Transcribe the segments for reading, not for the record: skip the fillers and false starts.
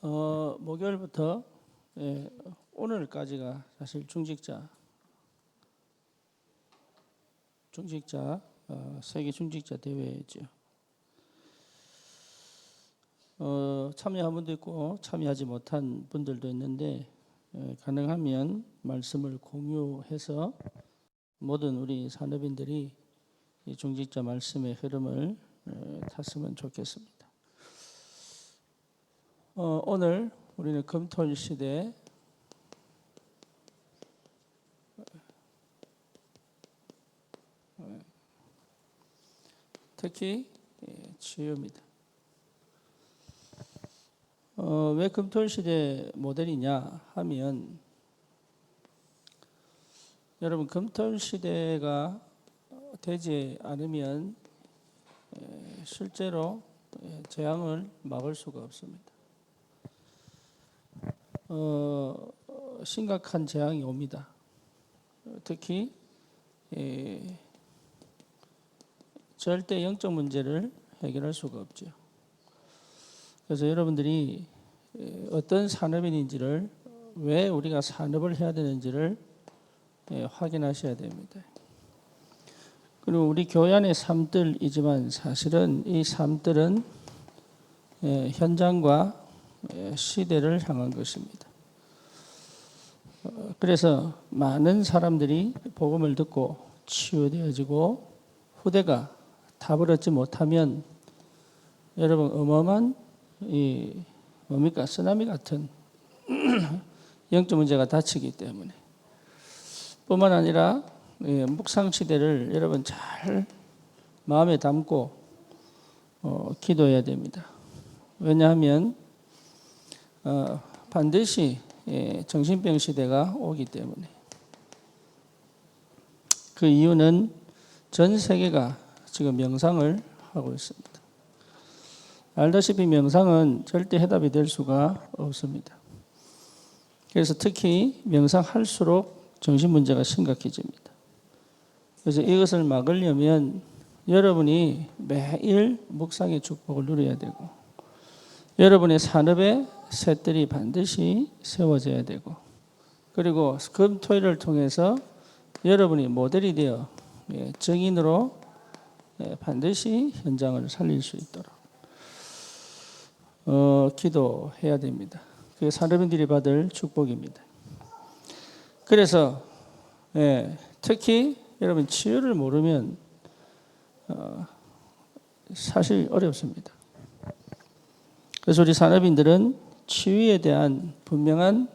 목요일부터 오늘까지가 사실 중직자 세계 중직자 대회죠. 참여한 분도 있고 참여하지 못한 분들도 있는데 가능하면 말씀을 공유해서 모든 우리 산업인들이 이 중직자 말씀의 흐름을 탔으면 좋겠습니다. 오늘 우리는 금토일 시대 특히 치유입니다. 왜 금토일 시대 모델이냐 하면 여러분 금토일 시대가 되지 않으면 실제로 재앙을 막을 수가 없습니다. 심각한 재앙이 옵니다. 특히 절대 영적 문제를 해결할 수가 없죠. 그래서 여러분들이 어떤 산업인인지를 왜 우리가 산업을 해야 되는지를 확인하셔야 됩니다. 그리고 우리 교회 안의 삶들이지만 사실은 이 삶들은 현장과 시대를 향한 것입니다. 그래서 많은 사람들이 복음을 듣고 치유되어지고 후대가 답을 얻지 못하면 여러분 어마어마한 뭡니까 쓰나미 같은 영적 문제가 닥치기 때문에 뿐만 아니라 묵상 시대를 여러분 잘 마음에 담고 기도해야 됩니다. 왜냐하면 반드시 정신병 시대가 오기 때문에 그 이유는 전 세계가 지금 명상을 하고 있습니다. 알다시피 명상은 절대 해답이 될 수가 없습니다. 그래서 특히 명상할수록 정신 문제가 심각해집니다. 그래서 이것을 막으려면 여러분이 매일 묵상의 축복을 누려야 되고 여러분의 산업의 셋들이 반드시 세워져야 되고 그리고 금토일을 통해서 여러분이 모델이 되어 증인으로 반드시 현장을 살릴 수 있도록 기도해야 됩니다. 그게 산업인들이 받을 축복입니다. 그래서 특히 여러분 치유를 모르면 사실 어렵습니다. 그래서 우리 산업인들은 치유에 대한 분명한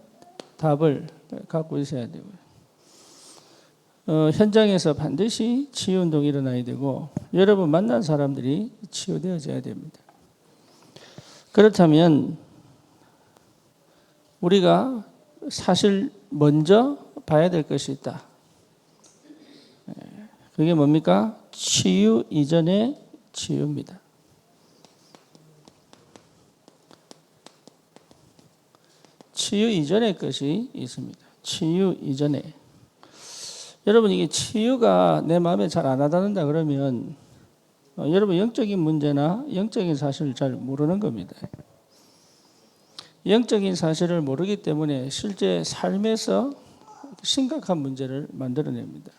답을 갖고 있어야 되고요. 현장에서 반드시 치유운동이 일어나야 되고 여러분 만난 사람들이 치유되어져야 됩니다. 그렇다면 우리가 사실 먼저 봐야 될 것이 있다. 그게 뭡니까? 치유 이전의 치유입니다. 치유 이전의 것이 있습니다. 치유 이전에. 여러분 이게 치유가 내 마음에 잘 안 와닿는다 그러면 여러분 영적인 문제나 영적인 사실을 잘 모르는 겁니다. 영적인 사실을 모르기 때문에 실제 삶에서 심각한 문제를 만들어냅니다.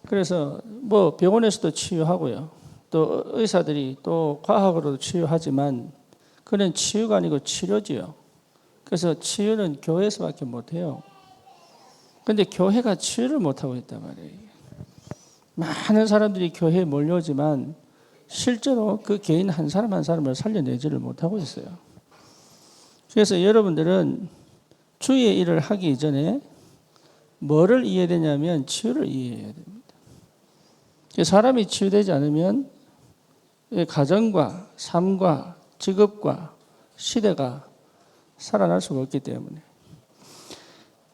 그래서 뭐 병원에서도 치유하고요. 또 의사들이 또 과학으로도 치유하지만 그는 치유가 아니고 치료지요. 그래서 치유는 교회에서밖에 못해요. 그런데 교회가 치유를 못하고 있단 말이에요. 많은 사람들이 교회에 몰려오지만 실제로 그 개인 한 사람 한 사람을 살려내지를 못하고 있어요. 그래서 여러분들은 주의 일을 하기 이전에 뭐를 이해되냐면 치유를 이해해야 됩니다. 사람이 치유되지 않으면 가정과 삶과 직업과 시대가 살아날 수가 없기 때문에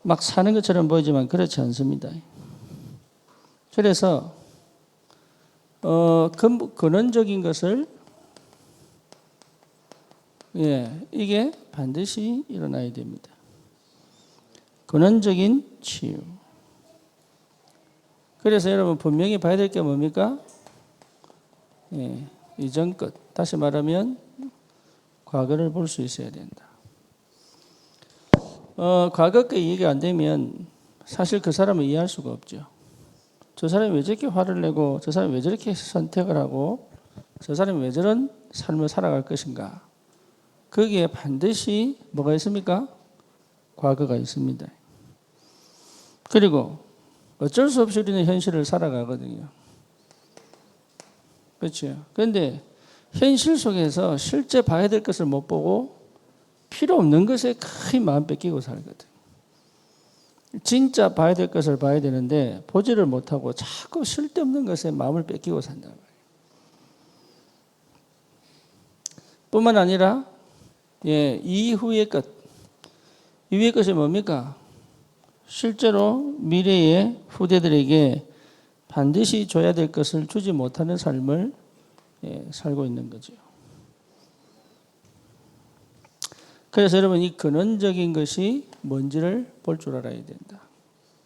막 사는 것처럼 보이지만 그렇지 않습니다. 그래서 근원적인 것을 이게 반드시 일어나야 됩니다. 근원적인 치유. 그래서 여러분 분명히 봐야 될 게 뭡니까? 이전 것. 다시 말하면 과거를 볼 수 있어야 된다. 과거 게 이해가 안 되면 사실 그 사람을 이해할 수가 없죠. 저 사람이 왜 저렇게 화를 내고 저 사람이 왜 저렇게 선택을 하고 저 사람이 왜 저런 삶을 살아갈 것인가. 거기에 반드시 뭐가 있습니까? 과거가 있습니다. 그리고 어쩔 수 없이 우리는 현실을 살아가거든요. 그렇죠. 그런데 현실 속에서 실제 봐야 될 것을 못 보고 필요 없는 것에 거의 마음 뺏기고 살거든. 진짜 봐야 될 것을 봐야 되는데 보지를 못하고 자꾸 쓸데없는 것에 마음을 뺏기고 산단 말이에요. 뿐만 아니라 이후의 것. 이후의 것이 뭡니까? 실제로 미래의 후대들에게 반드시 줘야 될 것을 주지 못하는 삶을 살고 있는 거죠. 그래서 여러분 이 근원적인 것이 뭔지를 볼 줄 알아야 된다.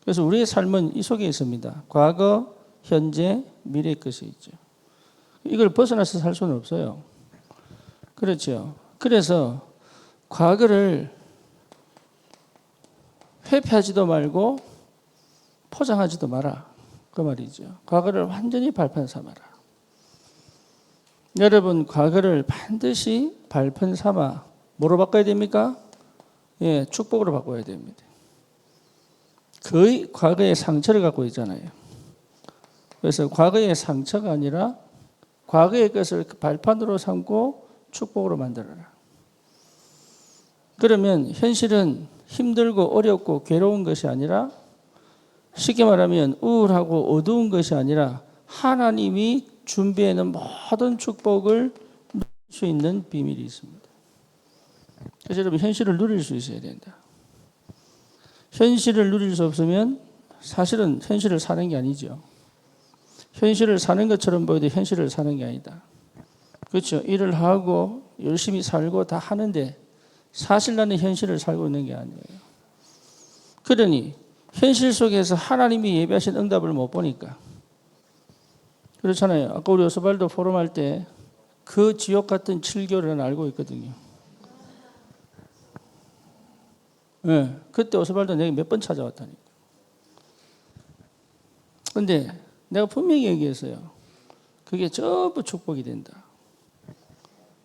그래서 우리의 삶은 이 속에 있습니다. 과거, 현재, 미래의 것이 있죠. 이걸 벗어나서 살 수는 없어요. 그렇죠. 그래서 과거를 회피하지도 말고 포장하지도 마라. 그 말이죠. 과거를 완전히 발판 삼아라. 여러분 과거를 반드시 발판 삼아 뭐로 바꿔야 됩니까? 축복으로 바꿔야 됩니다. 거의 과거의 상처를 갖고 있잖아요. 그래서 과거의 상처가 아니라 과거의 것을 발판으로 삼고 축복으로 만들어라. 그러면 현실은 힘들고 어렵고 괴로운 것이 아니라 쉽게 말하면 우울하고 어두운 것이 아니라 하나님이 준비해 놓은 모든 축복을 누릴 수 있는 비밀이 있습니다. 그래서 여러분 현실을 누릴 수 있어야 된다. 현실을 누릴 수 없으면 사실은 현실을 사는 게 아니죠. 현실을 사는 것처럼 보여도 현실을 사는 게 아니다. 그렇죠. 일을 하고 열심히 살고 다 하는데 사실 나는 현실을 살고 있는 게 아니에요. 그러니 현실 속에서 하나님이 예비하신 응답을 못 보니까 그렇잖아요. 아까 우리 오스발도 포럼할 때 그 지옥 같은 7개월을 알고 있거든요. 그때 오스발도 내가 몇 번 찾아왔다니까. 근데 내가 분명히 얘기했어요. 그게 전부 축복이 된다.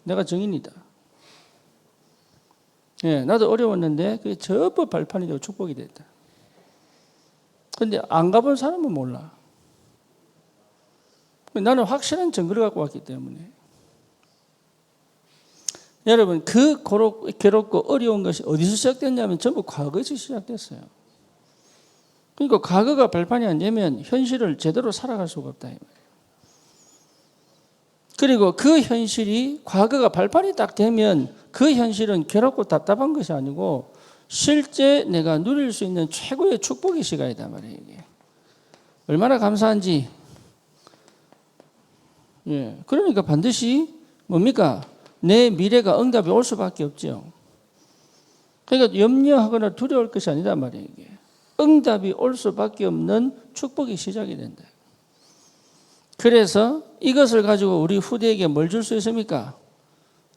내가 증인이다. 나도 어려웠는데 그게 전부 발판이 되고 축복이 됐다. 근데 안 가본 사람은 몰라. 나는 확실한 증거를 갖고 왔기 때문에. 여러분 그 괴롭고 어려운 것이 어디서 시작됐냐면 전부 과거에서 시작됐어요. 그러니까 과거가 발판이 안 되면 현실을 제대로 살아갈 수가 없다. 그리고 그 현실이 과거가 발판이 딱 되면 그 현실은 괴롭고 답답한 것이 아니고 실제 내가 누릴 수 있는 최고의 축복의 시간이다 말이에요. 이게. 얼마나 감사한지. 그러니까 반드시 뭡니까? 내 미래가 응답이 올 수밖에 없죠. 그러니까 염려하거나 두려울 것이 아니다 말이에요. 이게. 응답이 올 수밖에 없는 축복이 시작이 된다. 그래서 이것을 가지고 우리 후대에게 뭘 줄 수 있습니까?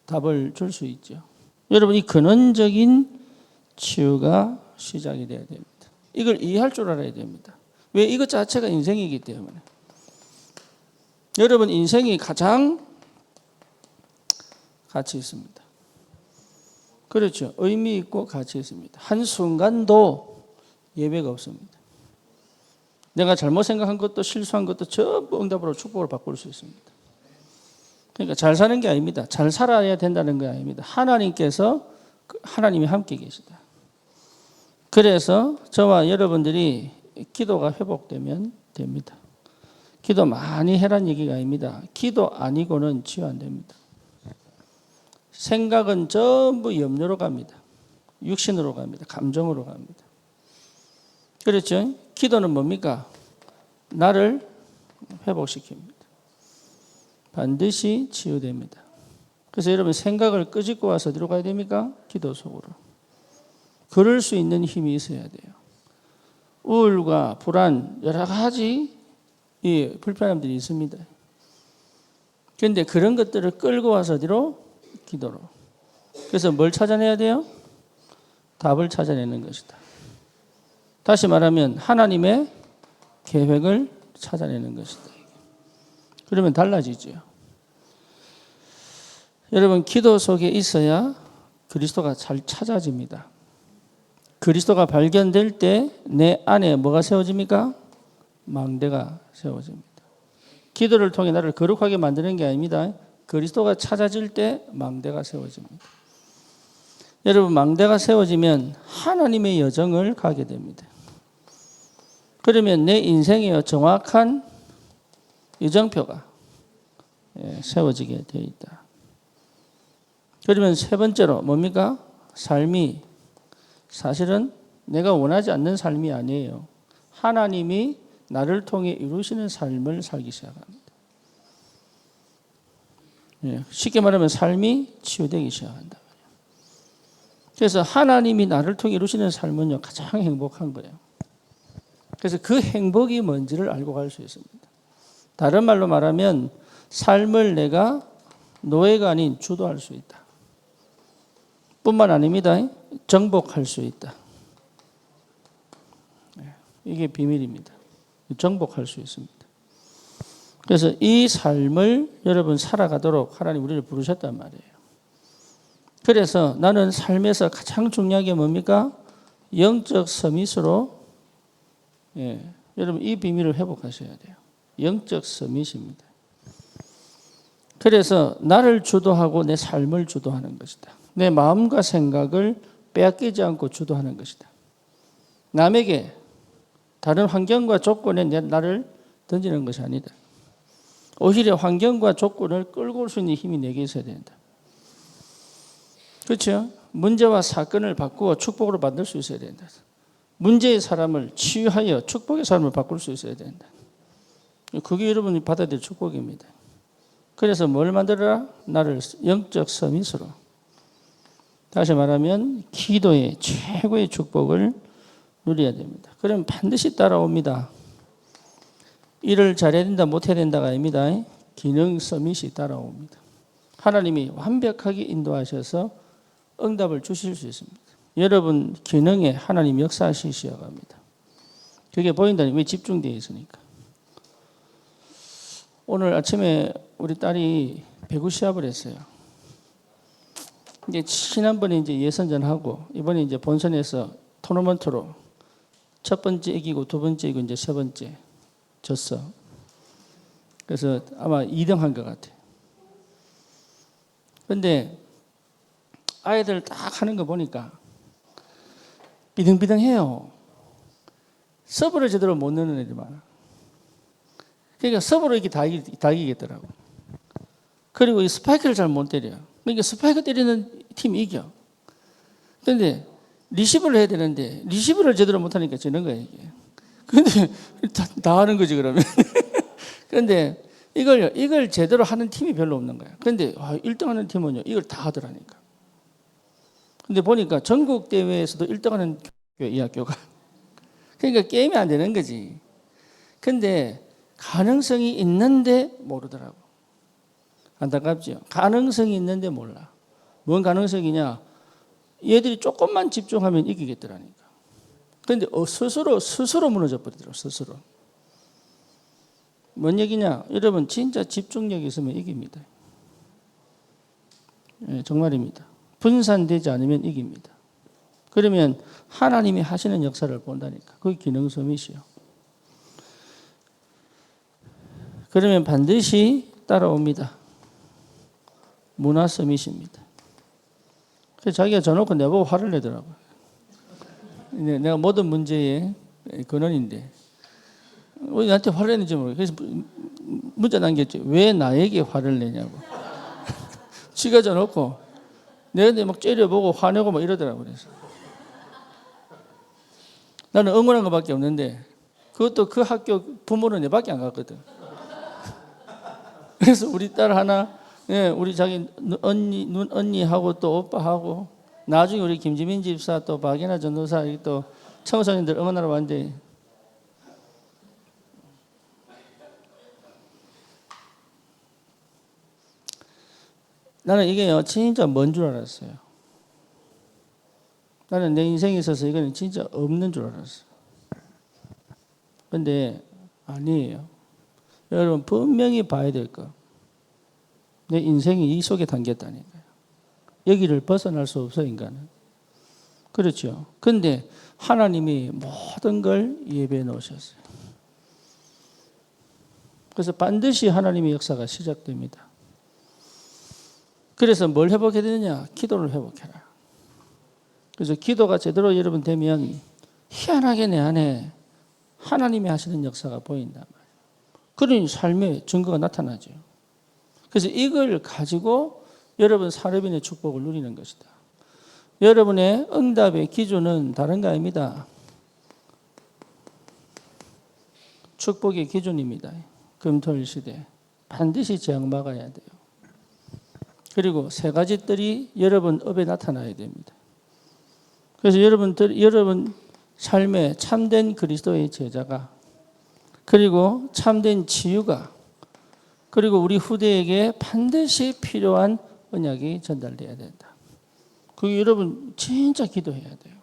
답을 줄 수 있죠. 여러분 이 근원적인 치유가 시작이 돼야 됩니다. 이걸 이해할 줄 알아야 됩니다. 왜? 이것 자체가 인생이기 때문에. 여러분 인생이 가장 가치 있습니다. 그렇죠. 의미 있고 가치 있습니다. 한순간도 예외가 없습니다. 내가 잘못 생각한 것도 실수한 것도 전부 응답으로 축복을 바꿀 수 있습니다. 그러니까 잘 사는 게 아닙니다. 잘 살아야 된다는 게 아닙니다. 하나님이 함께 계시다. 그래서 저와 여러분들이 기도가 회복되면 됩니다. 기도 많이 해란 얘기가 아닙니다. 기도 아니고는 치유 안 됩니다. 생각은 전부 염려로 갑니다. 육신으로 갑니다. 감정으로 갑니다. 그렇죠? 기도는 뭡니까? 나를 회복시킵니다. 반드시 치유됩니다. 그래서 여러분 생각을 끄집고 와서 어디로 가야 됩니까? 기도 속으로. 그럴 수 있는 힘이 있어야 돼요. 우울과 불안 여러 가지 불편함들이 있습니다. 그런데 그런 것들을 끌고 와서 어디로? 기도로. 그래서 뭘 찾아내야 돼요? 답을 찾아내는 것이다. 다시 말하면 하나님의 계획을 찾아내는 것이다. 그러면 달라지죠. 여러분, 기도 속에 있어야 그리스도가 잘 찾아집니다. 그리스도가 발견될 때 내 안에 뭐가 세워집니까? 망대가 세워집니다. 기도를 통해 나를 거룩하게 만드는 게 아닙니다. 그리스도가 찾아질 때 망대가 세워집니다. 여러분, 망대가 세워지면 하나님의 여정을 가게 됩니다. 그러면 내 인생에 정확한 여정표가 세워지게 되어 있다. 그러면 세 번째로 뭡니까? 삶이 사실은 내가 원하지 않는 삶이 아니에요. 하나님이 나를 통해 이루시는 삶을 살기 시작합니다. 쉽게 말하면 삶이 치유되기 시작한다. 그래서 하나님이 나를 통해 이루시는 삶은요, 가장 행복한 거예요. 그래서 그 행복이 뭔지를 알고 갈 수 있습니다. 다른 말로 말하면 삶을 내가 노예가 아닌 주도할 수 있다. 뿐만 아닙니다. 정복할 수 있다. 이게 비밀입니다. 정복할 수 있습니다. 그래서 이 삶을 여러분 살아가도록 하나님 우리를 부르셨단 말이에요. 그래서 나는 삶에서 가장 중요한 게 뭡니까? 영적 서밋으로 여러분 이 비밀을 회복하셔야 돼요. 영적 서밋입니다. 그래서 나를 주도하고 내 삶을 주도하는 것이다. 내 마음과 생각을 빼앗기지 않고 주도하는 것이다. 남에게 다른 환경과 조건에 나를 던지는 것이 아니다. 오히려 환경과 조건을 끌고 올 수 있는 힘이 내게 있어야 된다. 그렇죠? 문제와 사건을 바꾸어 축복으로 만들 수 있어야 된다. 문제의 사람을 치유하여 축복의 사람을 바꿀 수 있어야 된다. 그게 여러분이 받아야 될 축복입니다. 그래서 뭘 만들어라? 나를 영적 서밋으로. 다시 말하면 기도의 최고의 축복을 누려야 됩니다. 그러면 반드시 따라옵니다. 일을 잘해야 된다, 못해야 된다가 아닙니다. 기능 서밋이 따라옵니다. 하나님이 완벽하게 인도하셔서 응답을 주실 수 있습니다. 여러분 기능에 하나님 역사하시기 시작합니다. 그게 보인다니 왜 집중되어 있으니까. 오늘 아침에 우리 딸이 배구 시합을 했어요. 이제 지난번에 이제 예선전하고 이번에 이제 본선에서 토너먼트로 첫 번째 이기고 두 번째 이기고 이제 세 번째 졌어. 그래서 아마 2등 한 것 같아. 그런데 아이들 딱 하는 거 보니까 비등비등해요. 서브를 제대로 못 넣는 애들 많아. 그러니까 서브로 이렇게 다 이기겠더라고. 그리고 이 스파이크를 잘 못 때려. 그러니까 스파이크 때리는 팀이 이겨. 그런데 리시브를 해야 되는데 리시브를 제대로 못하니까 지는 거야 이게. 그런데 다 하는 거지 그러면. 그런데 이걸 제대로 하는 팀이 별로 없는 거야. 그런데 1등하는 팀은요 이걸 다 하더라니까. 근데 보니까 전국 대회에서도 1등하는 이 학교가. 그러니까 게임이 안 되는 거지. 근데 가능성이 있는데 모르더라고. 안타깝죠. 가능성이 있는데 몰라. 뭔 가능성이냐? 얘들이 조금만 집중하면 이기겠더라니까. 그런데 스스로 무너져 버리더라고. 스스로. 뭔 얘기냐? 여러분 진짜 집중력이 있으면 이깁니다. 정말입니다. 분산되지 않으면 이깁니다. 그러면 하나님이 하시는 역사를 본다니까. 그게 기능 서밋이요. 그러면 반드시 따라옵니다. 문화 서밋입니다. 그래서 자기가 저놓고 내보고 화를 내더라고요. 내가 모든 문제의 근원인데 왜 나한테 화를 내는지 모르겠어요. 그래서 문자 남겼죠. 왜 나에게 화를 내냐고. 지가 저놓고 내한테 막 째려보고 화내고 막 이러더라고요. 그래서 나는 응원한 것밖에 없는데 그것도 그 학교 부모는 내밖에 안 갔거든. 그래서 우리 딸 하나, 우리 자기 언니하고 또 오빠하고 나중에 우리 김지민 집사 또 박예나 전도사 또 청소년들 응원하러 왔는데 나는 이게요 진짜 뭔 줄 알았어요. 나는 내 인생에 있어서 이거는 진짜 없는 줄 알았어. 근데 아니에요. 여러분 분명히 봐야 될 거. 내 인생이 이 속에 담겼다니까요. 여기를 벗어날 수 없어 인간은. 그렇죠. 근데 하나님이 모든 걸 예배해 놓으셨어요. 그래서 반드시 하나님의 역사가 시작됩니다. 그래서 뭘 회복해야 되느냐? 기도를 회복해라. 그래서 기도가 제대로 여러분 되면 희한하게 내 안에 하나님이 하시는 역사가 보인단 말이에요. 그러니 삶의 증거가 나타나죠. 그래서 이걸 가지고 여러분 사르빈의 축복을 누리는 것이다. 여러분의 응답의 기준은 다른 거 아닙니다. 축복의 기준입니다. 금토일 시대 반드시 재앙 막아야 돼요. 그리고 세 가지 뜰이 여러분 업에 나타나야 됩니다. 그래서 여러분 삶에 참된 그리스도의 제자가, 그리고 참된 치유가, 그리고 우리 후대에게 반드시 필요한 언약이 전달돼야 된다. 그 여러분 진짜 기도해야 돼요.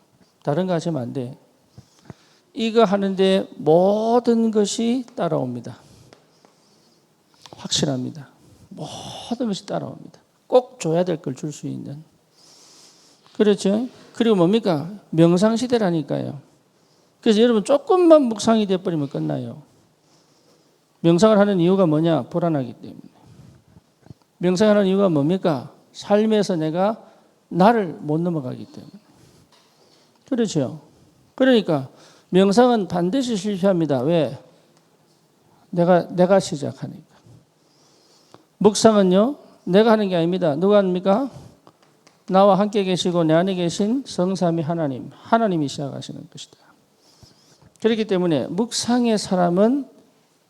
다른 거 하시면 안 돼. 이거 하는데 모든 것이 따라옵니다. 확실합니다. 모든 것이 따라옵니다. 꼭 줘야 될 걸 줄 수 있는. 그렇죠? 그리고 뭡니까? 명상시대라니까요. 그래서 여러분 조금만 묵상이 돼버리면 끝나요. 명상을 하는 이유가 뭐냐? 불안하기 때문에. 명상하는 이유가 뭡니까? 삶에서 내가 나를 못 넘어가기 때문에. 그렇죠? 그러니까 명상은 반드시 실패합니다. 왜? 내가 시작하니까. 묵상은요, 내가 하는 게 아닙니다. 누가 합니까? 나와 함께 계시고 내 안에 계신 성삼위 하나님이 시작하시는 것이다. 그렇기 때문에 묵상의 사람은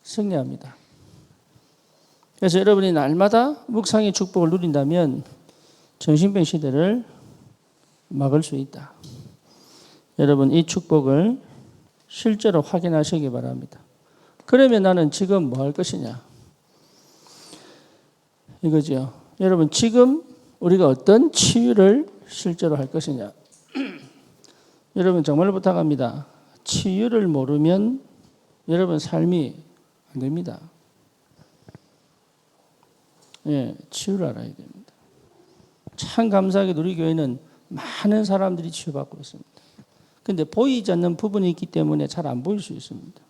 승리합니다. 그래서 여러분이 날마다 묵상의 축복을 누린다면 정신병 시대를 막을 수 있다. 여러분 이 축복을 실제로 확인하시기 바랍니다. 그러면 나는 지금 뭐 할 것이냐? 이거죠. 여러분 지금 우리가 어떤 치유를 실제로 할 것이냐? 여러분 정말 부탁합니다. 치유를 모르면 여러분 삶이 안 됩니다. 예, 치유를 알아야 됩니다. 참 감사하게 우리 교회는 많은 사람들이 치유받고 있습니다. 근데 보이지 않는 부분이 있기 때문에 잘 안 보일 수 있습니다.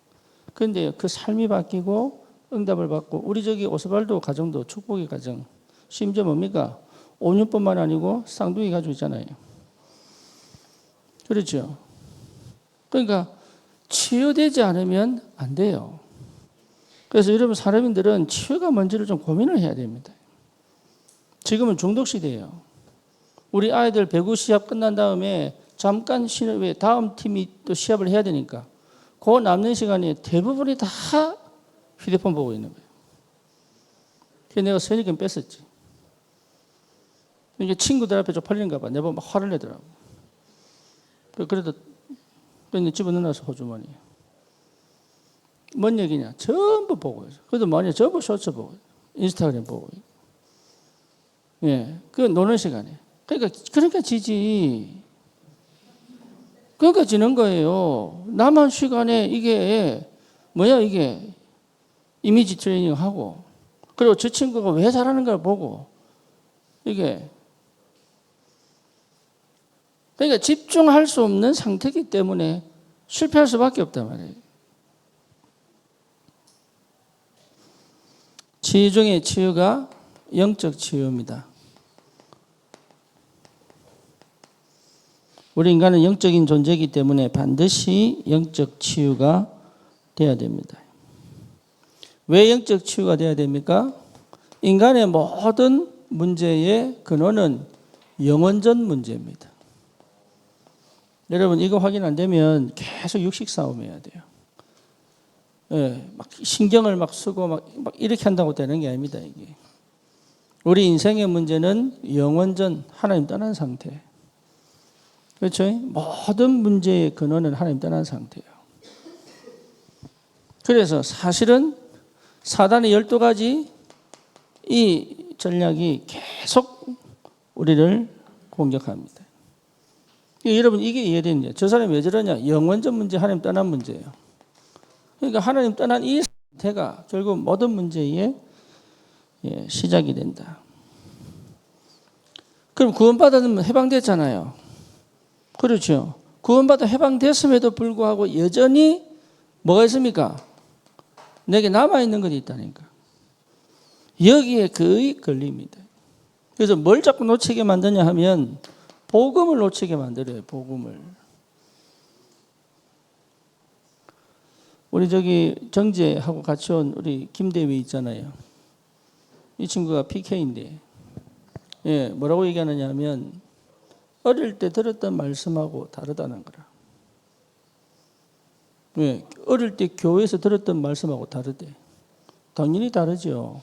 그런데 그 삶이 바뀌고 응답을 받고 우리 저기 오스발도 가정도 축복의 가정, 심지어 뭡니까? 5년뿐만 아니고 쌍둥이 가지고 있잖아요. 그렇죠? 그러니까 치유되지 않으면 안 돼요. 그래서 여러분 사람들은 치유가 뭔지를 좀 고민을 해야 됩니다. 지금은 중독 시대예요. 우리 아이들 배구 시합 끝난 다음에 잠깐 쉬는 왜 다음 팀이 또 시합을 해야 되니까 그 남는 시간에 대부분이 다 휴대폰 보고 있는 거예요. 그래서 내가 선입견 뺐었지. 이게 친구들 앞에 쪽팔리는가 봐. 내가 막 화를 내더라고. 그래도 그냥 집어넣어서 호주머니에. 뭔 얘기냐? 전부 보고 있어. 그래도 뭐냐? 전부 쇼츠 보고 있어. 인스타그램 보고 있어. 예, 그 노는 시간에. 그러니까 지지. 그러니까 지는 거예요. 남은 시간에 이게 뭐야 이게 이미지 트레이닝 하고 그리고 저 친구가 왜 잘하는 걸 보고 이게 그러니까 집중할 수 없는 상태이기 때문에 실패할 수밖에 없단 말이에요. 치유 중에 치유가 영적 치유입니다. 우리 인간은 영적인 존재이기 때문에 반드시 영적 치유가 돼야 됩니다. 왜 영적 치유가 돼야 됩니까? 인간의 모든 문제의 근원은 영원전 문제입니다. 여러분 이거 확인 안 되면 계속 육식 싸움해야 돼요. 예, 막 신경을 막 쓰고 막 이렇게 한다고 되는 게 아닙니다. 이게 우리 인생의 문제는 영원전 하나님 떠난 상태. 그렇죠? 모든 문제의 근원은 하나님 떠난 상태예요. 그래서 사실은 사단의 12가지 이 전략이 계속 우리를 공격합니다. 여러분 이게 이해되느냐? 저 사람이 왜 저러냐? 영원전 문제, 하나님 떠난 문제예요. 그러니까 하나님 떠난 이 상태가 결국 모든 문제의 시작이 된다. 그럼 구원받았으면 해방됐잖아요. 그렇죠. 구원받아 해방됐음에도 불구하고 여전히 뭐가 있습니까? 내게 남아있는 것이 있다니까. 여기에 거의 걸립니다. 그래서 뭘 자꾸 놓치게 만드냐 하면 복음을 놓치게 만들어요. 복음을. 우리 정재하고 같이 온 우리 김대위 있잖아요. 이 친구가 PK인데 뭐라고 얘기하느냐 하면 어릴 때 들었던 말씀하고 다르다는 거라. 왜? 어릴 때 교회에서 들었던 말씀하고 다르대. 당연히 다르죠.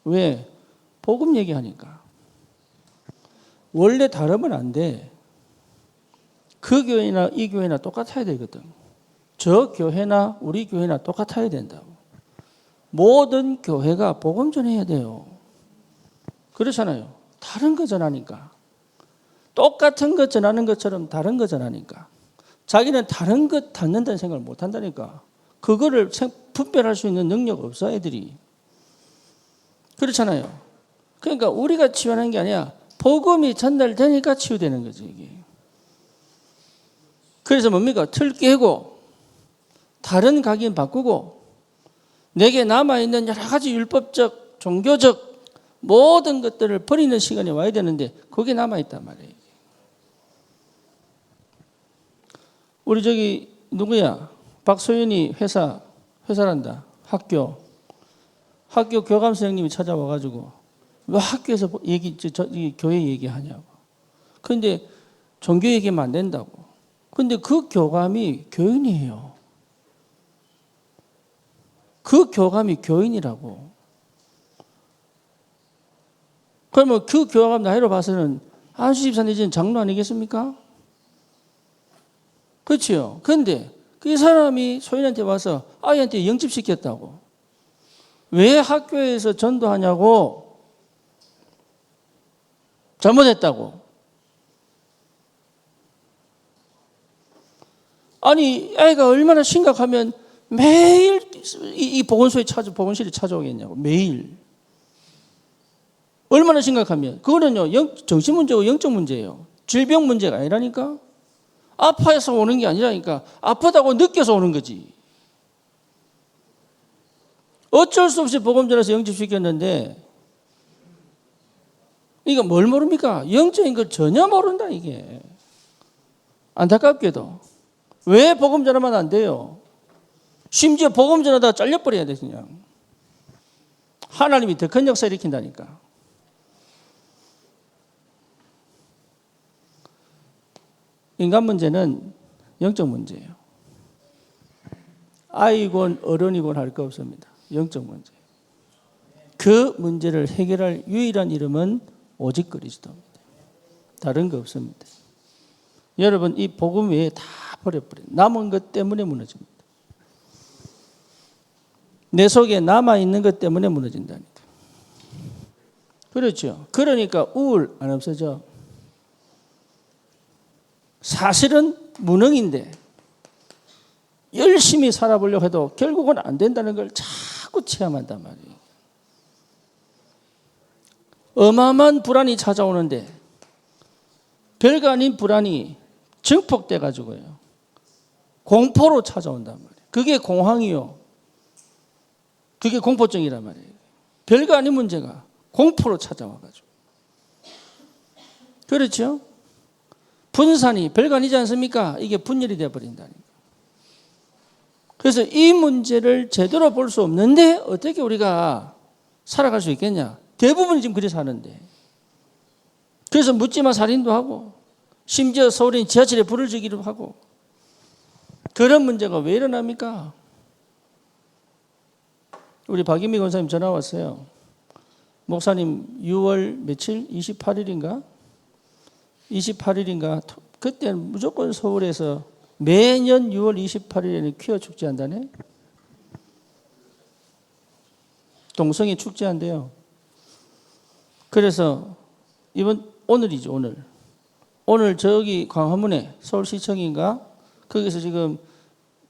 왜? 복음 얘기하니까. 원래 다르면 안 돼. 그 교회나 이 교회나 똑같아야 되거든. 저 교회나 우리 교회나 똑같아야 된다고. 모든 교회가 복음 전해야 돼요. 그렇잖아요. 다른 거 전하니까. 똑같은 거 전하는 것처럼 다른 거 전하니까. 자기는 다른 것 닫는다는 생각을 못 한다니까. 그거를 분별할 수 있는 능력 없어, 애들이. 그렇잖아요. 그러니까 우리가 치유하는 게 아니라 복음이 전달되니까 치유되는 거지, 이게. 그래서 뭡니까? 틀 깨고, 다른 각인 바꾸고, 내게 남아있는 여러 가지 율법적, 종교적 모든 것들을 버리는 시간이 와야 되는데, 그게 남아있단 말이에요. 우리 누구야? 박소연이 회사란다. 학교 교감 선생님이 찾아와가지고 왜 학교에서 교회 얘기하냐고. 그런데 종교 얘기하면 안 된다고. 그런데 그 교감이 교인이에요. 그 교감이 교인이라고. 그러면 그 교감 나이로 봐서는 안수 집사님 이제는 장로 아니겠습니까? 그렇죠. 그런데 그 사람이 소인한테 와서 아이한테 영집시켰다고. 왜 학교에서 전도하냐고. 잘못했다고. 아니 아이가 얼마나 심각하면 매일 이 보건실에 찾아오겠냐고. 매일. 얼마나 심각하면. 그거는요 정신 문제고 영적 문제예요. 질병 문제가 아니라니까. 아파서 오는 게 아니라니까. 아프다고 느껴서 오는 거지. 어쩔 수 없이 복음 전해서 영접시켰는데 이거 뭘 모릅니까? 영적인 걸 전혀 모른다 이게. 안타깝게도. 왜 복음 전하면 안 돼요? 심지어 복음 전하다가 잘려버려야 돼 그냥. 하나님이 더 큰 역사 일으킨다니까. 인간 문제는 영적 문제예요. 아이건 어른이건 할 거 없습니다. 영적 문제. 그 문제를 해결할 유일한 이름은 오직 그리스도입니다. 다른 거 없습니다. 여러분 이 복음 외에 다 버려버려요. 남은 것 때문에 무너집니다. 내 속에 남아있는 것 때문에 무너진다니까. 그렇죠. 그러니까 우울 안 없어져. 사실은 무능인데 열심히 살아보려고 해도 결국은 안 된다는 걸 자꾸 체험한단 말이에요. 어마어마한 불안이 찾아오는데 별거 아닌 불안이 증폭돼 가지고요. 공포로 찾아온단 말이에요. 그게 공황이요. 그게 공포증이란 말이에요. 별거 아닌 문제가 공포로 찾아와 가지고. 그렇죠? 분산이 별거 아니지 않습니까? 이게 분열이 되어버린다니까. 그래서 이 문제를 제대로 볼 수 없는데 어떻게 우리가 살아갈 수 있겠냐? 대부분이 지금 그렇게 사는데. 그래서 묻지마 살인도 하고 심지어 서울인 지하철에 불을 지기도 하고 그런 문제가 왜 일어납니까? 우리 박인미 권사님 전화 왔어요. 목사님 6월 며칠? 28일인가? 28일인가? 그때는 무조건 서울에서 매년 6월 28일에는 퀴어 축제한다네. 동성애 축제한대요. 그래서 오늘이죠, 오늘. 오늘 저기 광화문에 서울시청인가 거기서 지금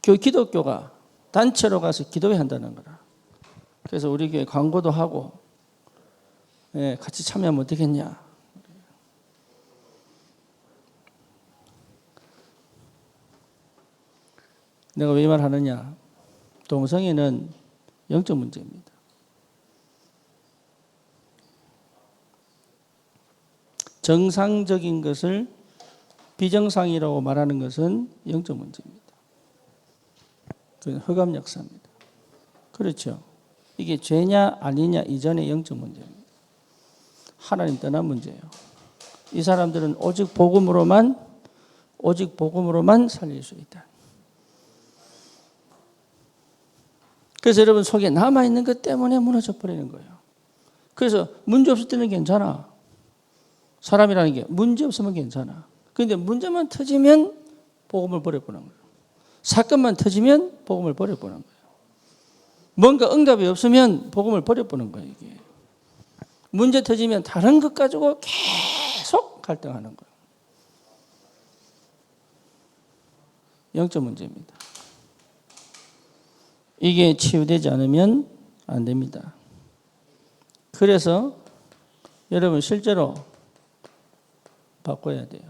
기독교가 단체로 가서 기도회 한다는 거라. 그래서 우리 교회 광고도 하고 같이 참여하면 어떻겠냐. 내가 왜 이 말 하느냐. 동성애는 영적 문제입니다. 정상적인 것을 비정상이라고 말하는 것은 영적 문제입니다. 그건 흑암 역사입니다. 그렇죠. 이게 죄냐 아니냐 이전의 영적 문제입니다. 하나님 떠난 문제예요. 이 사람들은 오직 복음으로만 살릴 수 있다. 그래서 여러분 속에 남아있는 것 때문에 무너져 버리는 거예요. 그래서 문제 없을 때는 괜찮아. 사람이라는 게 문제 없으면 괜찮아. 그런데 문제만 터지면 복음을 버려보는 거예요. 사건만 터지면 복음을 버려보는 거예요. 뭔가 응답이 없으면 복음을 버려보는 거예요. 이게. 문제 터지면 다른 것 가지고 계속 갈등하는 거예요. 영적 문제입니다. 이게 치유되지 않으면 안 됩니다. 그래서 여러분 실제로 바꿔야 돼요.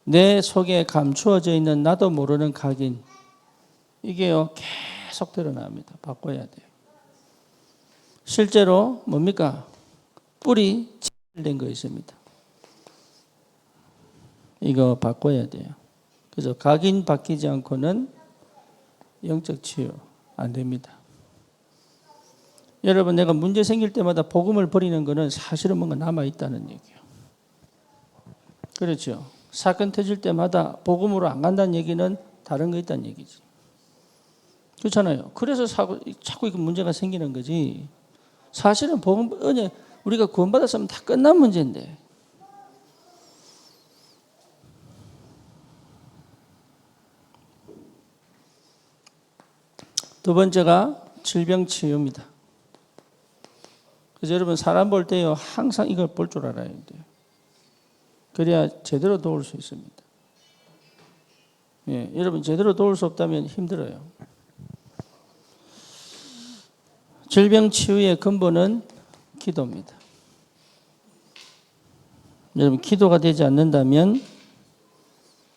내 속에 감추어져 있는 나도 모르는 각인, 이게요 계속 드러납니다. 바꿔야 돼요. 실제로 뭡니까? 뿌리 된 거 있습니다. 이거 바꿔야 돼요. 그래서 각인 바뀌지 않고는 영적 치유 안 됩니다. 여러분, 내가 문제 생길 때마다 복음을 버리는 것은 사실은 뭔가 남아있다는 얘기예요. 그렇죠. 사건 터질 때마다 복음으로 안 간다는 얘기는 다른 거 있다는 얘기지. 그렇잖아요. 그래서 자꾸 이렇게 문제가 생기는 거지. 사실은 복음, 은혜, 우리가 구원받았으면 다 끝난 문제인데. 두 번째가 질병 치유입니다. 그래서 여러분 사람 볼 때요 항상 이걸 볼 줄 알아야 돼요. 그래야 제대로 도울 수 있습니다. 예, 여러분 제대로 도울 수 없다면 힘들어요. 질병 치유의 근본은 기도입니다. 여러분 기도가 되지 않는다면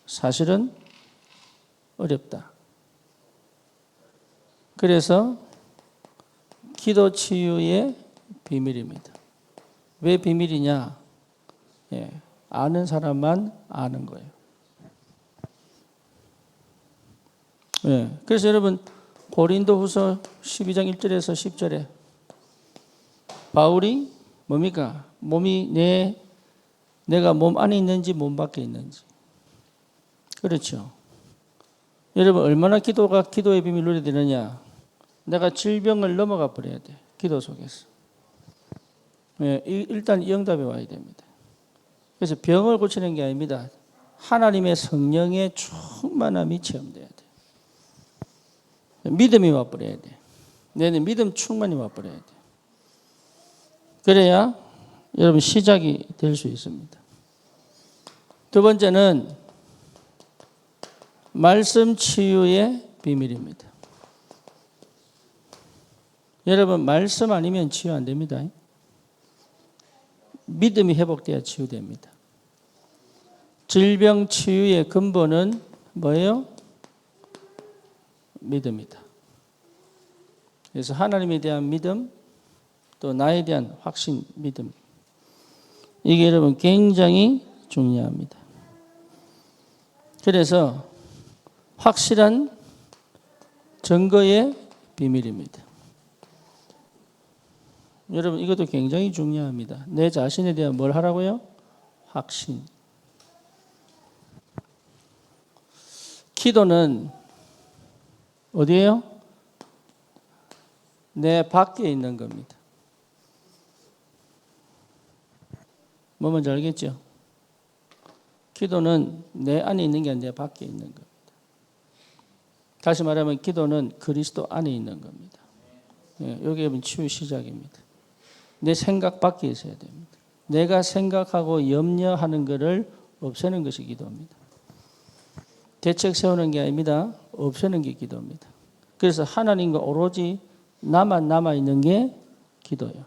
사실은 어렵다. 그래서 기도 치유의 비밀입니다. 왜 비밀이냐? 예, 아는 사람만 아는 거예요. 예, 그래서 여러분 고린도후서 12장 1절에서 10절에 바울이 뭡니까? 몸이 내가 몸 안에 있는지 몸 밖에 있는지. 그렇죠. 여러분 얼마나 기도가 기도의 비밀을 누려야 되느냐? 내가 질병을 넘어가 버려야 돼. 기도 속에서. 예, 일단 이 응답이 와야 됩니다. 그래서 병을 고치는 게 아닙니다. 하나님의 성령의 충만함이 체험돼야 돼. 믿음이 와버려야 돼. 내는 믿음 충만히 와버려야 돼. 그래야 여러분 시작이 될 수 있습니다. 두 번째는 말씀 치유의 비밀입니다. 여러분 말씀 아니면 치유 안 됩니다. 믿음이 회복돼야 치유됩니다. 질병 치유의 근본은 뭐예요? 믿음이다. 그래서 하나님에 대한 믿음, 또 나에 대한 확신, 믿음. 이게 여러분 굉장히 중요합니다. 그래서 확실한 증거의 비밀입니다. 여러분 이것도 굉장히 중요합니다. 내 자신에 대한 뭘 하라고요? 확신. 기도는 어디예요? 내 밖에 있는 겁니다. 뭐 뭔지 알겠죠? 기도는 내 안에 있는 게 아니라 내 밖에 있는 겁니다. 다시 말하면 기도는 그리스도 안에 있는 겁니다. 예, 여기 치유 시작입니다. 내 생각 밖에 있어야 됩니다. 내가 생각하고 염려하는 것을 없애는 것이 기도입니다. 대책 세우는 게 아닙니다. 없애는 게 기도입니다. 그래서 하나님과 오로지 나만 남아있는 게 기도예요.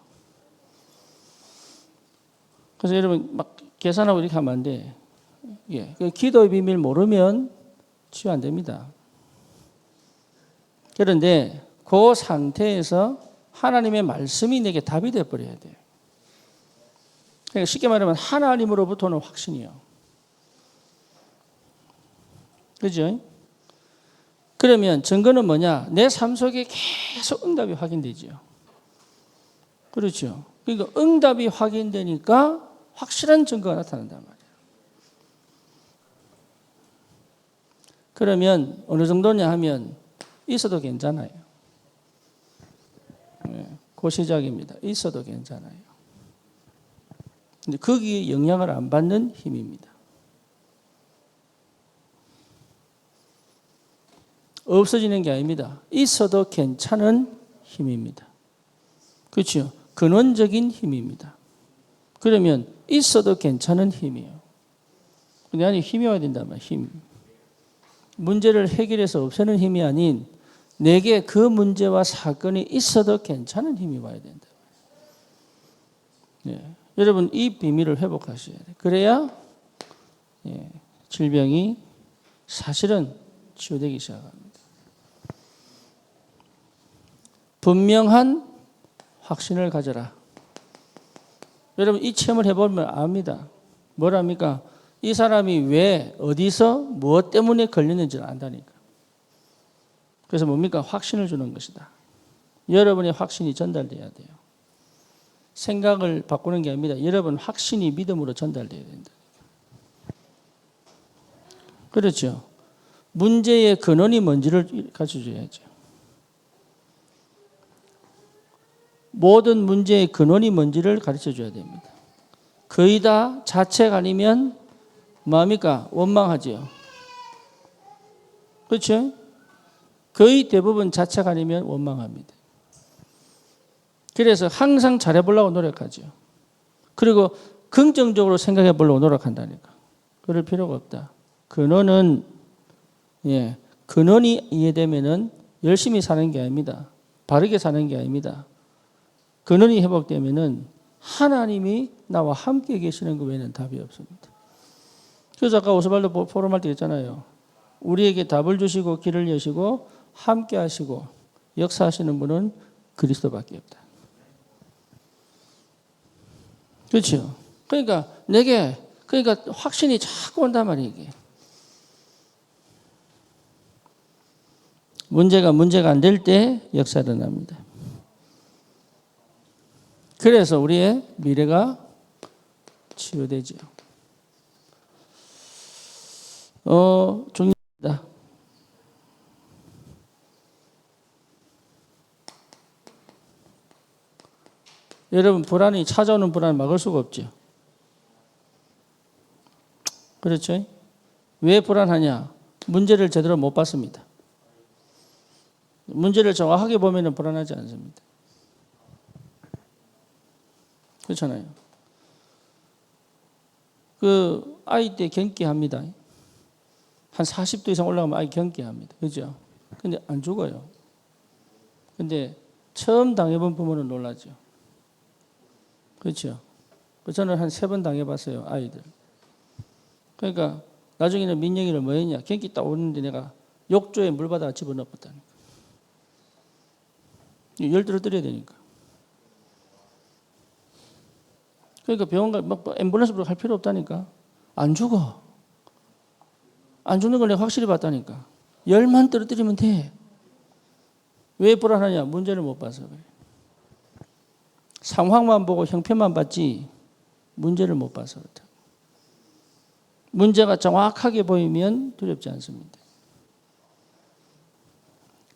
그래서 여러분 막 계산하고 이렇게 하면 안 돼. 예, 그 기도의 비밀 모르면 치유 안 됩니다. 그런데 그 상태에서 하나님의 말씀이 내게 답이 되어버려야 돼요. 그러니까 쉽게 말하면 하나님으로부터는 확신이요. 그죠? 그러면 증거는 뭐냐? 내 삶 속에 계속 응답이 확인되죠. 그렇죠. 그러니까 응답이 확인되니까 확실한 증거가 나타난단 말이에요. 그러면 어느 정도냐 하면 있어도 괜찮아요. 그 시작입니다. 있어도 괜찮아요. 근데 거기에 영향을 안 받는 힘입니다. 없어지는 게 아닙니다. 있어도 괜찮은 힘입니다. 그렇죠? 근원적인 힘입니다. 그러면 있어도 괜찮은 힘이에요. 근데 아니 힘이 와야 된단 말이에요. 힘. 문제를 해결해서 없애는 힘이 아닌 내게 그 문제와 사건이 있어도 괜찮은 힘이 와야 된다. 네. 여러분 이 비밀을 회복하셔야 돼요. 그래야 질병이 사실은 치유되기 시작합니다. 분명한 확신을 가져라. 여러분 이 체험을 해보면 압니다. 뭐랍니까? 이 사람이 왜 어디서 무엇 때문에 걸렸는지를 안다니까. 그래서 뭡니까? 확신을 주는 것이다. 여러분의 확신이 전달돼야 돼요. 생각을 바꾸는 게 아닙니다. 여러분 확신이 믿음으로 전달돼야 된다. 그렇죠. 문제의 근원이 뭔지를 가르쳐줘야죠. 모든 문제의 근원이 뭔지를 가르쳐줘야 됩니다. 거의 다 자책 아니면 뭐합니까? 원망하죠. 그렇죠? 거의 대부분 자책 아니면 원망합니다. 그래서 항상 잘해보려고 노력하죠. 그리고 긍정적으로 생각해 보려고 노력한다니까. 그럴 필요가 없다. 근원은 근원이 이해되면은 열심히 사는 게 아닙니다. 바르게 사는 게 아닙니다. 근원이 회복되면은 하나님이 나와 함께 계시는 것 외에는 답이 없습니다. 그래서 아까 오스발도 포럼할 때 했잖아요. 우리에게 답을 주시고 길을 여시고 함께 하시고 역사하시는 분은 그리스도밖에 없다. 그렇죠? 그러니까 확신이 자꾸 온단 말이에요. 이게. 문제가 안 될 때 역사가 일어납니다. 그래서 우리의 미래가 치유되죠. 중요합니다. 여러분 불안이 찾아오는 불안을 막을 수가 없죠. 그렇죠? 왜 불안하냐? 문제를 제대로 못 봤습니다. 문제를 정확하게 보면 불안하지 않습니다. 그렇잖아요. 그 아이 때 경기합니다. 한 40도 이상 올라가면 아이 경기합니다. 그죠? 근데 안 죽어요. 근데 처음 당해본 부모는 놀라죠. 그렇죠? 저는 한 3번 당해봤어요. 아이들. 그러니까 나중에는 민영이를 뭐 했냐. 경기 딱 오는데 내가 욕조에 물 받아 집어넣었다니까. 열 떨어뜨려야 되니까. 그러니까 병원 가 앰뷸런스 부르고 할 필요 없다니까. 안 죽어. 안 죽는 걸 내가 확실히 봤다니까. 열만 떨어뜨리면 돼. 왜 불안하냐? 문제를 못 봐서 그래. 상황만 보고 형편만 봤지 문제를 못 봐서 그렇다. 문제가 정확하게 보이면 두렵지 않습니다.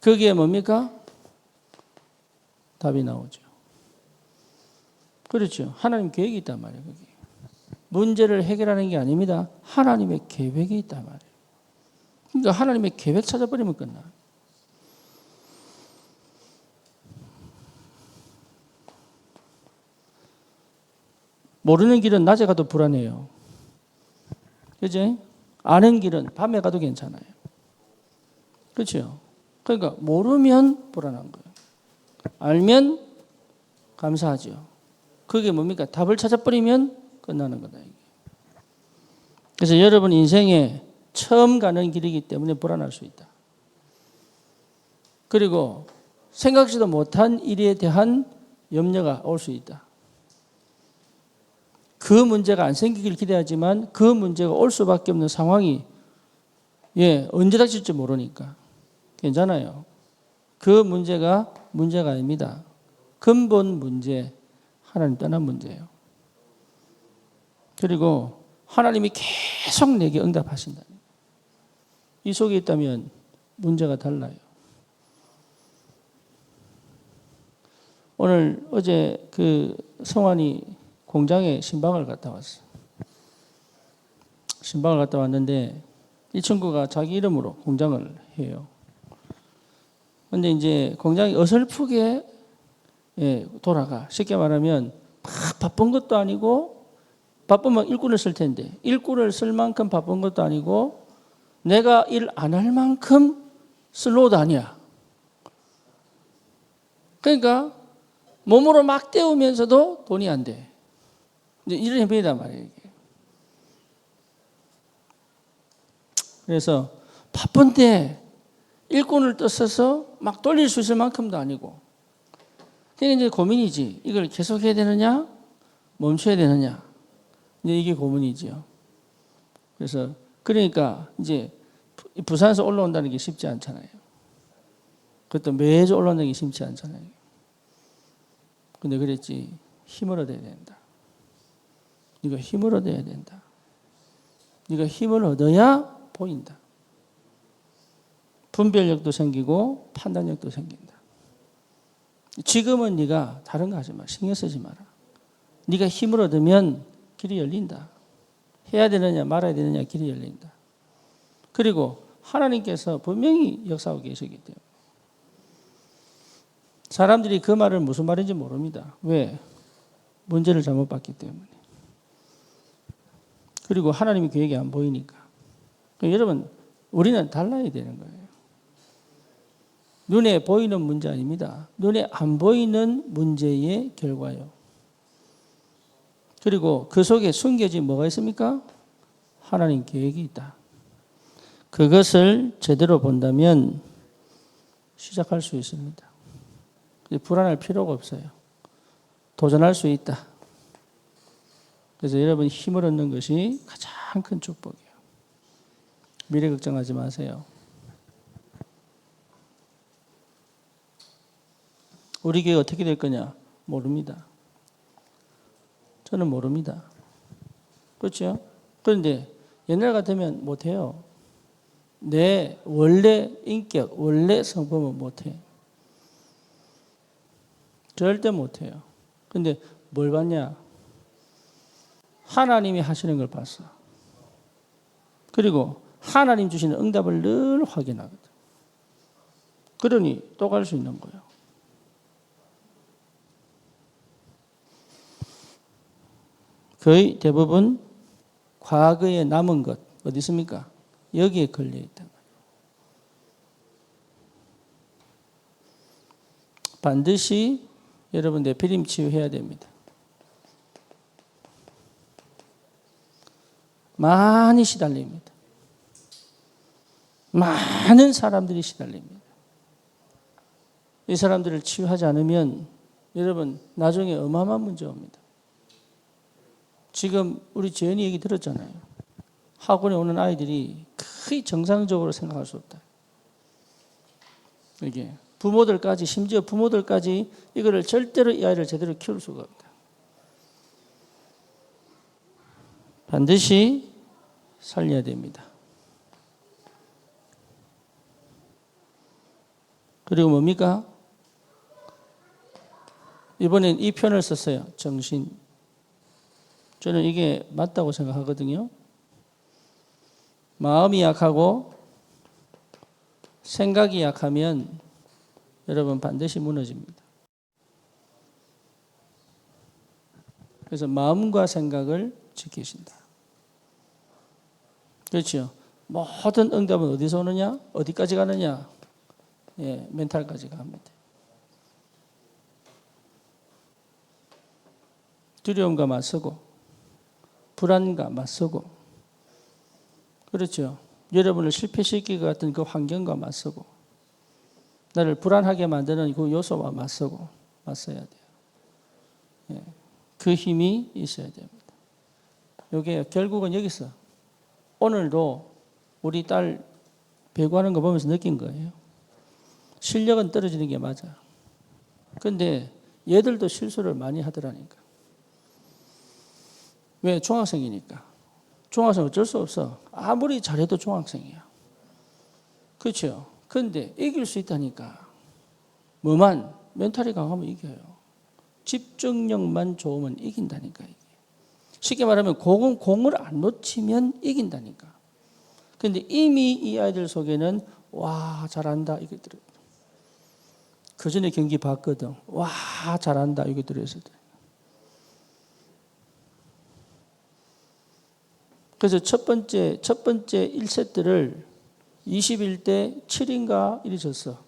거기에 뭡니까? 답이 나오죠. 그렇죠. 하나님 계획이 있단 말이에요. 거기. 문제를 해결하는 게 아닙니다. 하나님의 계획이 있단 말이에요. 그러니까 하나님의 계획 찾아버리면 끝나. 모르는 길은 낮에 가도 불안해요. 그죠? 아는 길은 밤에 가도 괜찮아요. 그렇죠? 그러니까 모르면 불안한 거예요. 알면 감사하죠. 그게 뭡니까? 답을 찾아버리면 끝나는 거다. 그래서 여러분 인생에 처음 가는 길이기 때문에 불안할 수 있다. 그리고 생각지도 못한 일에 대한 염려가 올 수 있다. 그 문제가 안 생기길 기대하지만 그 문제가 올 수밖에 없는 상황이 언제 닥칠지 모르니까 괜찮아요. 그 문제가 아닙니다. 근본 문제, 하나님 떠난 문제예요. 그리고 하나님이 계속 내게 응답하신다. 이 속에 있다면 문제가 달라요. 어제 그 성환이 공장에 신방을 갔다 왔어. 신방을 갔다 왔는데 이 친구가 자기 이름으로 공장을 해요. 근데 이제 공장이 어설프게 돌아가. 쉽게 말하면 막 바쁜 것도 아니고 바쁘면 일꾼을 쓸 텐데 일꾼을 쓸 만큼 바쁜 것도 아니고 내가 일 안 할 만큼 슬로우도 아니야. 그러니까 몸으로 막 때우면서도 돈이 안 돼. 이제 이런 형편이단 말이에요. 이게. 그래서 바쁜데 일꾼을 떠서서 막 돌릴 수 있을 만큼도 아니고. 그러니까 이제 고민이지. 이걸 계속해야 되느냐, 멈춰야 되느냐. 이제 이게 고민이지요. 그래서 그러니까 이제 부산에서 올라온다는 게 쉽지 않잖아요. 그것도 매주 올라온다는 게 쉽지 않잖아요. 근데 그랬지. 힘을 얻어야 된다. 네가 힘을 얻어야 된다. 네가 힘을 얻어야 보인다. 분별력도 생기고 판단력도 생긴다. 지금은 네가 다른 거 하지 마. 신경 쓰지 마라. 네가 힘을 얻으면 길이 열린다. 해야 되느냐 말아야 되느냐 길이 열린다. 그리고 하나님께서 분명히 역사하고 계시기 때문에 사람들이 그 말을 무슨 말인지 모릅니다. 왜? 문제를 잘못 봤기 때문에. 그리고 하나님의 계획이 안 보이니까. 그러니까 여러분 우리는 달라야 되는 거예요. 눈에 보이는 문제 아닙니다. 눈에 안 보이는 문제의 결과예요. 그리고 그 속에 숨겨진 뭐가 있습니까? 하나님 계획이 있다. 그것을 제대로 본다면 시작할 수 있습니다. 불안할 필요가 없어요. 도전할 수 있다. 그래서 여러분 힘을 얻는 것이 가장 큰 축복이에요. 미래 걱정하지 마세요. 우리 교회 어떻게 될 거냐? 모릅니다. 저는 모릅니다. 그렇죠? 그런데 옛날 같으면 못해요. 내 원래 인격, 원래 성품은 못해. 절대 못해요. 근데 뭘 봤냐? 하나님이 하시는 걸 봤어. 그리고 하나님 주시는 응답을 늘 확인하거든. 그러니 또 갈 수 있는 거예요. 거의 대부분 과거에 남은 것 어디 있습니까? 여기에 걸려 있다. 반드시 여러분 네피림 치유해야 됩니다. 많이 시달립니다. 많은 사람들이 시달립니다. 이 사람들을 치유하지 않으면 여러분 나중에 어마어마한 문제 옵니다. 지금 우리 재현이 얘기 들었잖아요. 학원에 오는 아이들이 거의 정상적으로 생각할 수 없다. 이게 부모들까지 심지어 부모들까지 이거를 절대로 이 아이를 제대로 키울 수가 없다. 반드시 살려야 됩니다. 그리고 뭡니까? 이번엔 이 표현을 썼어요. 정신. 저는 이게 맞다고 생각하거든요. 마음이 약하고 생각이 약하면 여러분 반드시 무너집니다. 그래서 마음과 생각을 지키신다. 그렇죠. 모든 응답은 어디서 오느냐? 어디까지 가느냐? 예, 멘탈까지 갑니다. 두려움과 맞서고 불안과 맞서고 그렇죠. 여러분을 실패시킬 것 같은 그 환경과 맞서고 나를 불안하게 만드는 그 요소와 맞서야 돼요. 예, 그 힘이 있어야 됩니다. 이게 결국은 여기서 오늘도 우리 딸 배구하는 거 보면서 느낀 거예요. 실력은 떨어지는 게 맞아. 근데 얘들도 실수를 많이 하더라니까. 왜? 중학생이니까. 중학생 어쩔 수 없어. 아무리 잘해도 중학생이야. 그렇죠? 근데 이길 수 있다니까. 뭐만 멘탈이 강하면 이겨요. 집중력만 좋으면 이긴다니까. 이게. 쉽게 말하면 공을 안 놓치면 이긴다니까. 근데 이미 이 아이들 속에는 와 잘한다 이게 들어요. 그 전에 경기 봤거든. 와 잘한다 이게 들어있을 때. 그래서 첫 번째 1세트를 21대 7인가 이리 졌어.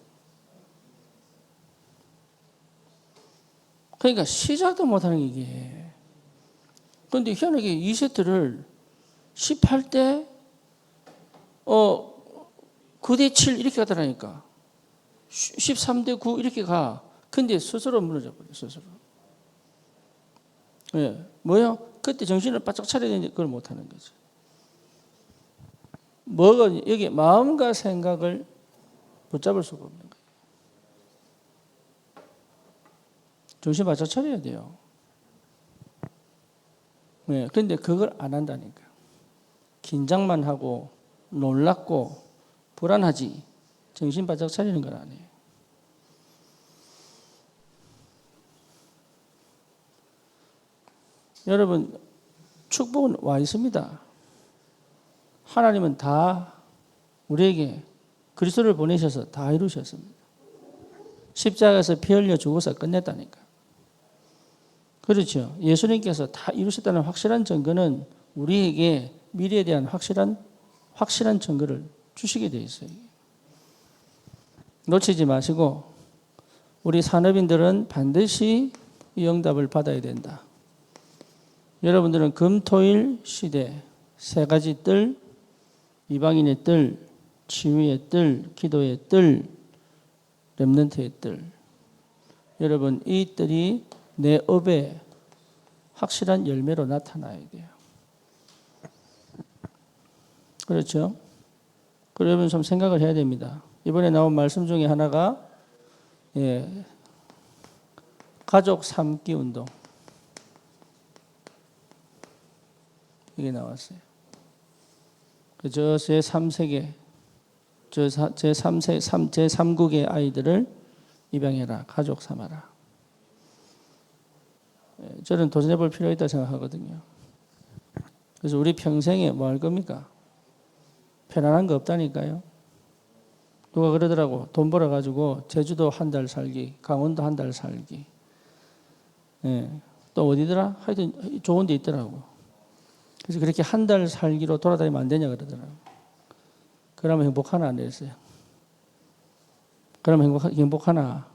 그러니까 시작도 못하는 이게. 그런데 희한하게 2세트를 18대 9대 7 이렇게 가더라니까. 13대 9 이렇게 가. 근데 스스로 무너져 버려. 스스로. 예, 뭐요? 그때 정신을 바짝 차려야 되는데 그걸 못하는 거지. 뭐가 여기 마음과 생각을 붙잡을 수가 없는 거예요. 정신 바짝 차려야 돼요. 네, 그런데 그걸 안 한다니까. 긴장만 하고 놀랍고 불안하지 정신 바짝 차리는 건 아니에요. 여러분 축복은 와 있습니다. 하나님은 다 우리에게 그리스도를 보내셔서 다 이루셨습니다. 십자가에서 피 흘려 죽어서 끝냈다니까. 그렇죠. 예수님께서 다 이루셨다는 확실한 증거는 우리에게 미래에 대한 확실한 증거를 주시게 되어 있어요. 놓치지 마시고 우리 산업인들은 반드시 이 응답을 받아야 된다. 여러분들은 금토일 시대 세 가지 뜰, 이방인의 뜰, 치유의 뜰, 기도의 뜰, 렘넌트의 뜰. 여러분 이 뜰이 내 업에 확실한 열매로 나타나야 돼요. 그렇죠? 그러면 좀 생각을 해야 됩니다. 이번에 나온 말씀 중에 하나가 가족 삼기 운동. 이게 나왔어요. 저 제3세계, 제3국의 아이들을 입양해라, 가족 삼아라. 저는 도전해 볼 필요가 있다고 생각하거든요. 그래서 우리 평생에 뭐 할 겁니까? 편안한 거 없다니까요. 누가 그러더라고. 돈 벌어가지고 제주도 한 달 살기, 강원도 한 달 살기. 또 어디더라? 하여튼 좋은 데 있더라고. 그래서 그렇게 한 달 살기로 돌아다니면 안 되냐 그러더라고. 그러면 행복하나 안 그랬어요. 그러면 행복하나?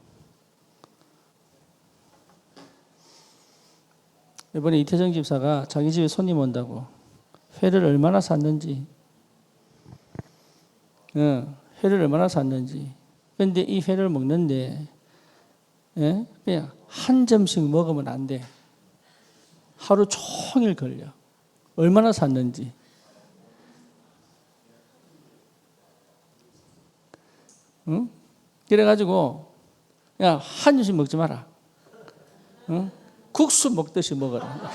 이번에 이태정 집사가 자기 집에 손님 온다고 회를 얼마나 샀는지, 회를 얼마나 샀는지. 그런데 이 회를 먹는데 그냥 한 점씩 먹으면 안 돼. 하루 종일 걸려. 얼마나 샀는지. 응? 그래가지고 야, 한 점씩 먹지 마라. 응? 국수 먹듯이 먹어라.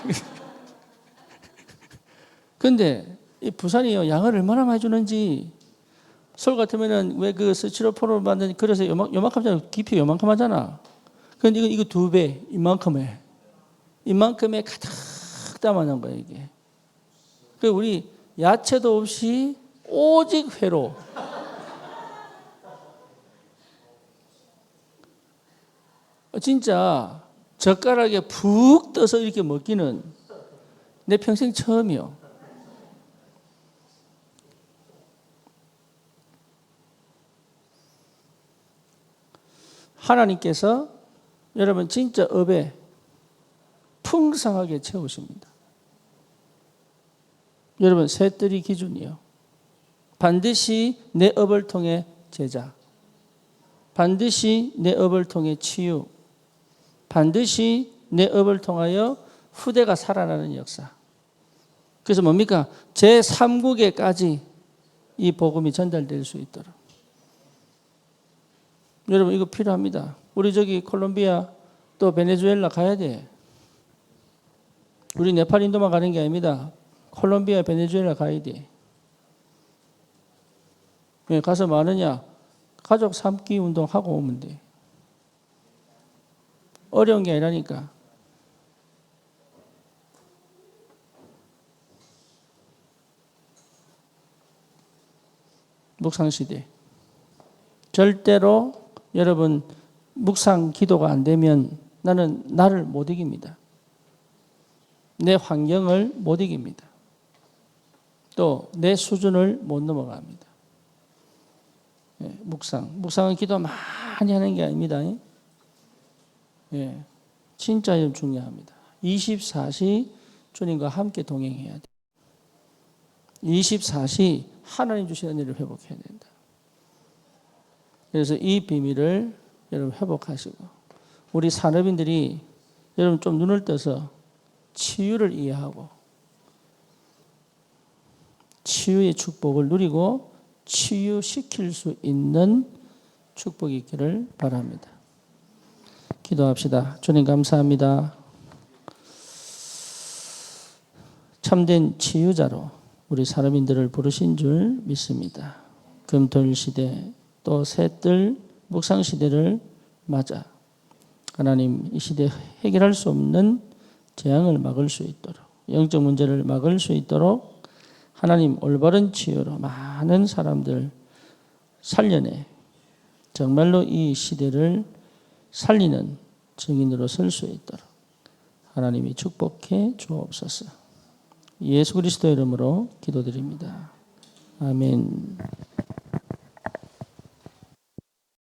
근데 이 부산이 양을 얼마나 많이 주는지. 서울 같으면은 왜 그 스티로폼으로 만든 그릇에 요만큼잖아. 깊이 요만큼 하잖아. 근데 이거 2배, 이만큼에 가득 담아놓은 거야, 이게. 그 우리 야채도 없이 오직 회로. 진짜 젓가락에 푹 떠서 이렇게 먹기는 내 평생 처음이요. 하나님께서 여러분 진짜 업에 풍성하게 채우십니다. 여러분 셋들이 기준이요. 반드시 내 업을 통해 제자, 반드시 내 업을 통해 치유, 반드시 내 업을 통하여 후대가 살아나는 역사. 그래서 뭡니까? 제3국에까지 이 복음이 전달될 수 있도록. 여러분 이거 필요합니다. 우리 저기 콜롬비아 또 베네수엘라 가야 돼. 우리 네팔 인도만 가는 게 아닙니다. 콜롬비아 베네수엘라 가야 돼. 왜 가서 뭐 하느냐? 가족 삼기 운동하고 오면 돼. 어려운 게 아니라니까. 묵상시대. 절대로 여러분 묵상 기도가 안 되면 나는 나를 못 이깁니다. 내 환경을 못 이깁니다. 또 내 수준을 못 넘어갑니다. 묵상은 기도 많이 하는 게 아닙니다. 진짜 중요합니다. 24시 주님과 함께 동행해야 돼. 24시 하나님 주신 은혜를 회복해야 된다. 그래서 이 비밀을 여러분 회복하시고, 우리 산업인들이 여러분 좀 눈을 떠서 치유를 이해하고 치유의 축복을 누리고 치유시킬 수 있는 축복이 있기를 바랍니다. 기도합시다. 주님 감사합니다. 참된 치유자로 우리 사람인들을 부르신 줄 믿습니다. 금토일 시대 또 셋들 묵상 시대를 맞아 하나님 이 시대에 해결할 수 없는 재앙을 막을 수 있도록, 영적 문제를 막을 수 있도록 하나님 올바른 치유로 많은 사람들 살려내 정말로 이 시대를 살리는 증인으로 설 수 있도록 하나님이 축복해 주옵소서. 예수 그리스도 이름으로 기도드립니다. 아멘.